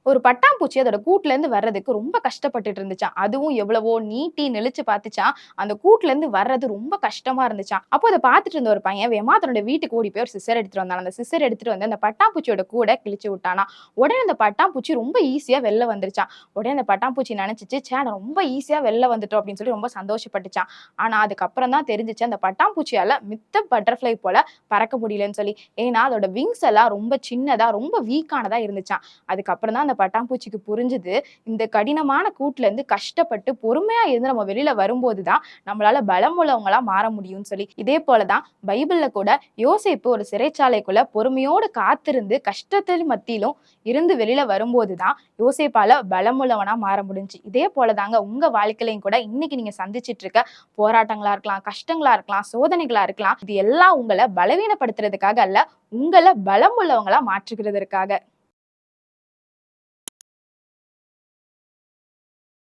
ஒரு பட்டாம்பூச்சி அதோட கூட்டுல இருந்து வர்றதுக்கு ரொம்ப கஷ்டப்பட்டுட்டு இருந்துச்சாம். அதுவும் எவ்வளவோ நீட்டி நெளிச்சு பார்த்துச்சாம். அந்த கூட்டுல இருந்து வர்றது ரொம்ப கஷ்டமா இருந்துச்சாம். அப்போ அத பார்த்துட்டு இருந்த ஒரு பையன் வேகமா தன்னோட வீட்டுக்கு ஓடி போய் ஒரு சிசர் எடுத்துட்டு வந்தான். அந்த சிசர் எடுத்துட்டு வந்து அந்த பட்டாம்பூச்சியோட கூட கிழிச்சு விட்டானாம். உடனே அந்த பட்டாம்பூச்சி ரொம்ப ஈஸியா வெளில வந்துருச்சாம். உடனே அந்த பட்டாம்பூச்சி நினைச்சுச்சு, ச்சே நான் ரொம்ப ஈஸியா வெளில வந்துட்டோம் அப்படின்னு சொல்லி ரொம்ப சந்தோஷப்பட்டுச்சாம். ஆனா அதுக்கப்புறம் தான் தெரிஞ்சுச்சு அந்த பட்டாம்பூச்சியால மித்த பட்டர்ஃப்ளை போல பறக்க முடியலன்னு சொல்லி. ஏன்னா அதோட விங்ஸ் எல்லாம் ரொம்ப சின்னதா, ரொம்ப வீக்கானதா இருந்துச்சாம். அதுக்கப்புறம் தான் அந்த பட்டாம்பூச்சிக்கு புரிஞ்சுது, இந்த கடினமான கூட்டுல இருந்து கஷ்டப்பட்டு பொறுமையா இருந்து நம்ம வெளியில வரும்போது தான் நம்மளால பலம் உள்ளவங்களா மாற முடியும்னு சொல்லி. இதே போலதான் பைபிள்ல கூட யோசேப்பு ஒரு சிறைச்சாலைக்குள்ள பொறுமையோடு காத்திருந்து கஷ்டத்தின் மத்தியிலும் இருந்து வெளியில வரும்போது தான் யோசேப்பால பலமுள்ளவனா மாற முடிஞ்சுச்சு. இதே போலதாங்க உங்க வாழ்க்கையிலையும் கூட இன்னைக்கு நீங்க சந்திச்சிட்டு இருக்க போராட்டங்களா இருக்கலாம், கஷ்டங்களா இருக்கலாம், சோதனைகளா இருக்கலாம். இது எல்லாம் உங்களை பலவீனப்படுத்துறதுக்காக அல்ல, உங்களை பலம் உள்ளவங்களா மாற்றுகிறதற்காக.